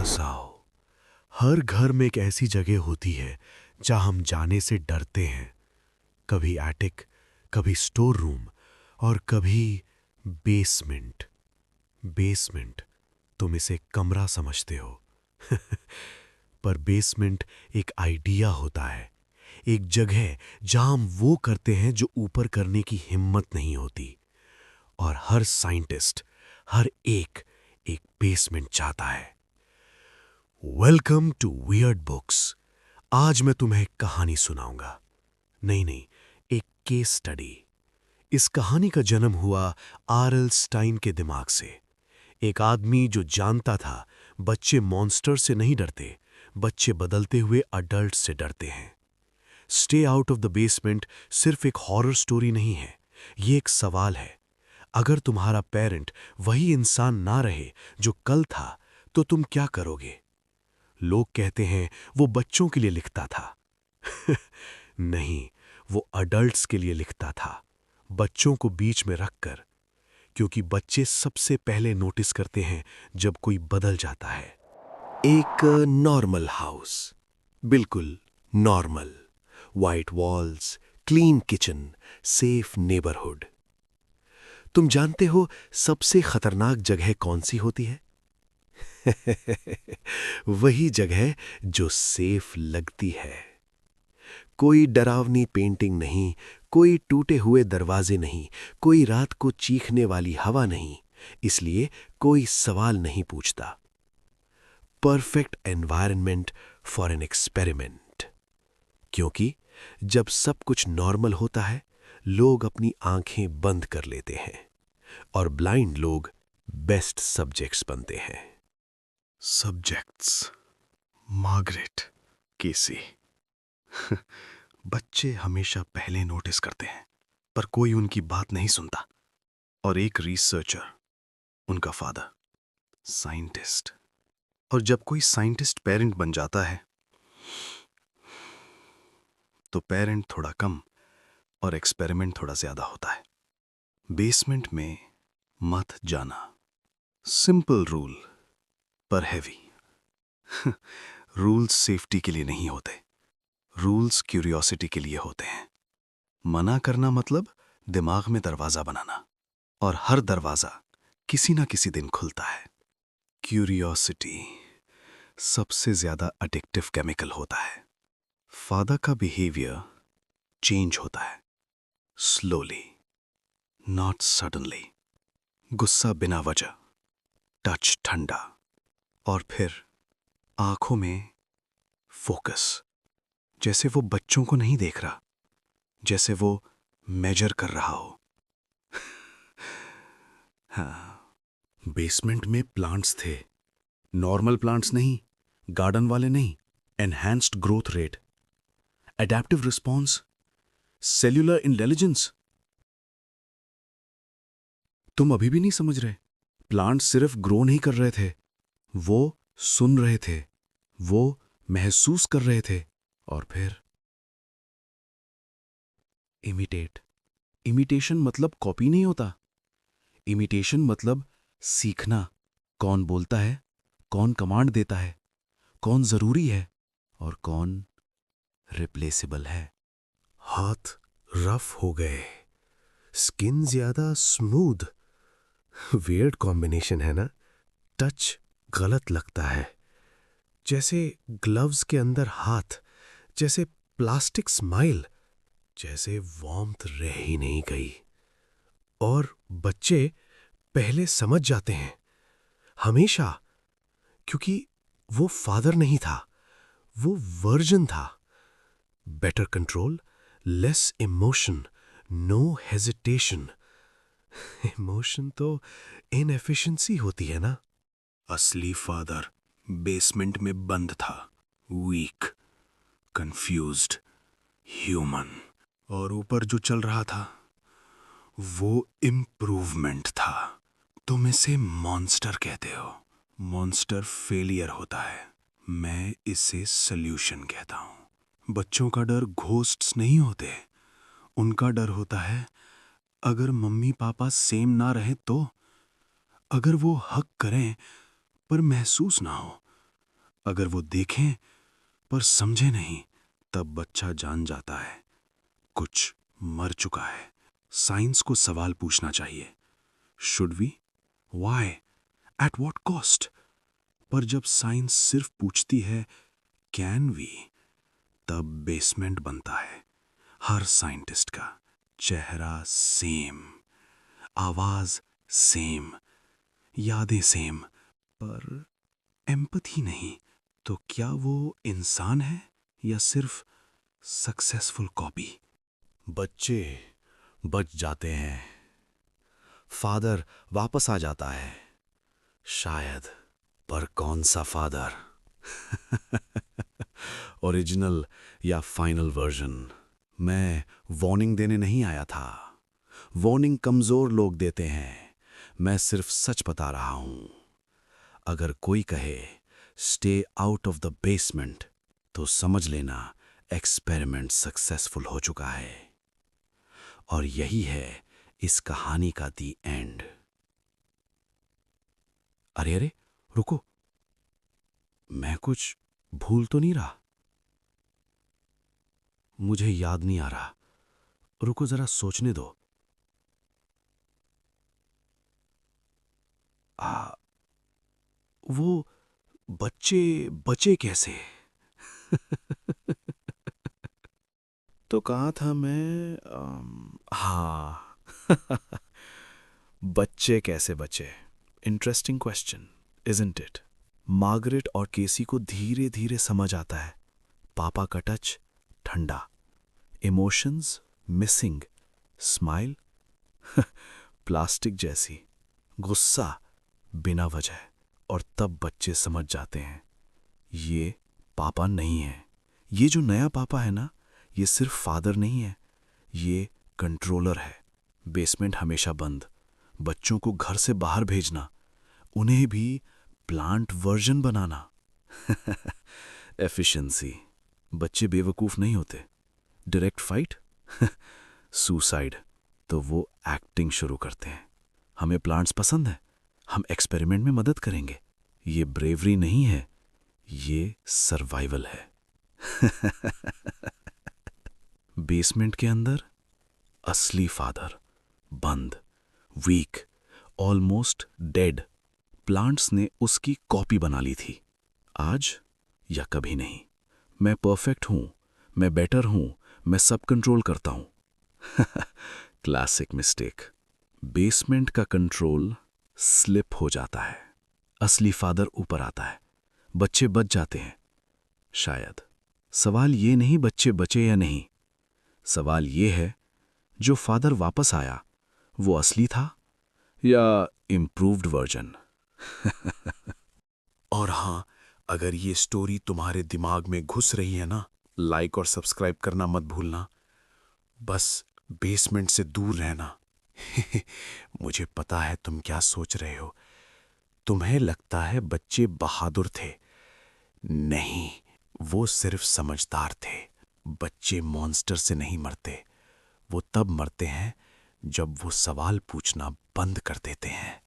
वापस आओ। हर घर में एक ऐसी जगह होती है जहां हम जाने से डरते हैं। कभी एटिक, कभी स्टोर रूम और कभी बेसमेंट। बेसमेंट, तुम इसे कमरा समझते हो। पर बेसमेंट एक आइडिया होता है, एक जगह जहां हम वो करते हैं जो ऊपर करने की हिम्मत नहीं होती। और हर साइंटिस्ट, हर एक बेसमेंट चाहता है। Welcome to weird books. आज मैं तुम्हें एक कहानी सुनाऊंगा। नहीं, एक केस स्टडी। इस कहानी का जन्म हुआ आर.एल. स्टाइन के दिमाग से। एक आदमी जो जानता था बच्चे मॉन्स्टर से नहीं डरते, बच्चे बदलते हुए अडल्ट से डरते हैं। Stay out of the basement सिर्फ एक हॉरर स्टोरी नहीं है, ये एक सवाल है। अगर तुम्हारा पेरेंट वही इंसान ना रहे जो कल था, तो तुम क्या करोगे? लोग कहते हैं वो बच्चों के लिए लिखता था। नहीं, वो अडल्ट्स के लिए लिखता था, बच्चों को बीच में रखकर। क्योंकि बच्चे सबसे पहले नोटिस करते हैं जब कोई बदल जाता है। एक नॉर्मल हाउस, बिल्कुल normal. White walls, clean kitchen, safe neighbourhood. तुम जानते हो सबसे खतरनाक जगह कौन सी होती है? वही जगह जो सेफ लगती है। कोई डरावनी पेंटिंग नहीं, कोई टूटे हुए दरवाजे नहीं, कोई रात को चीखने वाली हवा नहीं, इसलिए कोई सवाल नहीं पूछता। Perfect environment for an experiment. क्योंकि जब सब कुछ नॉर्मल होता है, लोग अपनी आंखें बंद कर लेते हैं और ब्लाइंड लोग बेस्ट सब्जेक्ट्स बनते हैं। सब्जेक्ट्स, मार्गरेट, केसी। बच्चे हमेशा पहले नोटिस करते हैं, पर कोई उनकी बात नहीं सुनता। और एक रिसर्चर, उनका फादर, साइंटिस्ट। और जब कोई साइंटिस्ट पेरेंट बन जाता है, तो पेरेंट थोड़ा कम और एक्सपेरिमेंट थोड़ा ज्यादा होता है। बेसमेंट में मत जाना, सिंपल रूल, पर हैवी। रूल्स सेफ्टी के लिए नहीं होते, रूल्स क्यूरियोसिटी के लिए होते हैं। मना करना मतलब दिमाग में दरवाजा बनाना, और हर दरवाजा किसी ना किसी दिन खुलता है। क्यूरियोसिटी सबसे ज्यादा एडिक्टिव केमिकल होता है। फादर का बिहेवियर चेंज होता है, स्लोली, नॉट सडनली। गुस्सा बिना वजह, टच ठंडा, और फिर आंखों में फोकस। जैसे वो बच्चों को नहीं देख रहा, जैसे वो मेजर कर रहा हो। हाँ, बेसमेंट में प्लांट्स थे। नॉर्मल प्लांट्स नहीं, गार्डन वाले नहीं, enhanced growth rate, adaptive response, cellular intelligence. तुम अभी भी नहीं समझ रहे? प्लांट्स सिर्फ ग्रो नहीं कर रहे थे, वो सुन रहे थे, वो महसूस कर रहे थे, और फिर इमिटेट। इमिटेशन मतलब कॉपी नहीं होता। इमिटेशन मतलब सीखना। कौन बोलता है, कौन कमांड देता है, कौन जरूरी है और कौन रिप्लेसेबल है। हाथ रफ हो गए, स्किन ज्यादा स्मूथ। वियर्ड कॉम्बिनेशन है ना? टच गलत लगता है, जैसे ग्लव्स के अंदर हाथ, जैसे प्लास्टिक स्माइल, जैसे वार्मथ रह ही नहीं गई। और बच्चे पहले समझ जाते हैं, हमेशा। क्योंकि वो फादर नहीं था, वो वर्जन था। Better control, less emotion, no hesitation. Emotion तो इनएफिशिएंसी होती है ना? असली फादर बेसमेंट में बंद था, वीक, कंफ्यूज्ड, ह्यूमन। और ऊपर जो चल रहा था वो इम्प्रूवमेंट था। तुम इसे मॉन्स्टर कहते हो। मॉन्स्टर फेलियर होता है, मैं इसे सल्यूशन कहता हूं। बच्चों का डर घोस्ट्स नहीं होते, उनका डर होता है अगर मम्मी पापा सेम ना रहे तो, अगर वो हक करें पर महसूस ना हो, अगर वो देखें पर समझे नहीं, तब बच्चा जान जाता है कुछ मर चुका है। साइंस को सवाल पूछना चाहिए, should we, why, at what cost. पर जब साइंस सिर्फ पूछती है कैन वी, तब बेसमेंट बनता है। हर साइंटिस्ट का चेहरा सेम, आवाज सेम, यादें सेम, पर एम्पथी नहीं। तो क्या वो इंसान है या सिर्फ सक्सेसफुल कॉपी? बच्चे बच जाते हैं, फादर वापस आ जाता है, शायद। पर कौन सा फादर? ओरिजिनल या फाइनल वर्जन? मैं वार्निंग देने नहीं आया था। वार्निंग कमजोर लोग देते हैं, मैं सिर्फ सच बता रहा हूं। अगर कोई कहे stay out of the basement, तो समझ लेना एक्सपेरिमेंट सक्सेसफुल हो चुका है। और यही है इस कहानी का दी एंड। अरे अरे, रुको, मैं कुछ भूल तो नहीं रहा? मुझे याद नहीं आ रहा, रुको जरा सोचने दो। वो बच्चे बचे कैसे? तो कहाँ था मैं? हाँ। बच्चे कैसे बचे? Interesting question, isn't it? Margaret और केसी को धीरे धीरे समझ आता है। पापा का टच ठंडा, इमोशंस मिसिंग, स्माइल प्लास्टिक जैसी, गुस्सा बिना वजह। और तब बच्चे समझ जाते हैं ये पापा नहीं है। ये जो नया पापा है ना, ये सिर्फ फादर नहीं है, ये कंट्रोलर है। बेसमेंट हमेशा बंद, बच्चों को घर से बाहर भेजना, उन्हें भी प्लांट वर्जन बनाना। एफिशिएंसी। बच्चे बेवकूफ नहीं होते। Direct fight, suicide. तो वो एक्टिंग शुरू करते हैं। हमें प्लांट्स पसंद है, हम एक्सपेरिमेंट में मदद करेंगे। ये ब्रेवरी नहीं है, ये सर्वाइवल है। बेसमेंट के अंदर असली फादर बंद, वीक, ऑलमोस्ट डेड। प्लांट्स ने उसकी कॉपी बना ली थी। आज या कभी नहीं। मैं परफेक्ट हूं, मैं बेटर हूं, मैं सब कंट्रोल करता हूं। Classic mistake. बेसमेंट का कंट्रोल स्लिप हो जाता है, असली फादर ऊपर आता है, बच्चे बच जाते हैं शायद। सवाल ये नहीं बच्चे बचे या नहीं, सवाल ये है जो फादर वापस आया वो असली था या इम्प्रूव्ड वर्जन। और हाँ, अगर ये स्टोरी तुम्हारे दिमाग में घुस रही है ना, लाइक और सब्सक्राइब करना मत भूलना। बस बेसमेंट से दूर रहना। मुझे पता है तुम क्या सोच रहे हो। तुम्हें लगता है बच्चे बहादुर थे। नहीं, वो सिर्फ समझदार थे। बच्चे मॉन्स्टर से नहीं मरते, वो तब मरते हैं जब वो सवाल पूछना बंद कर देते हैं।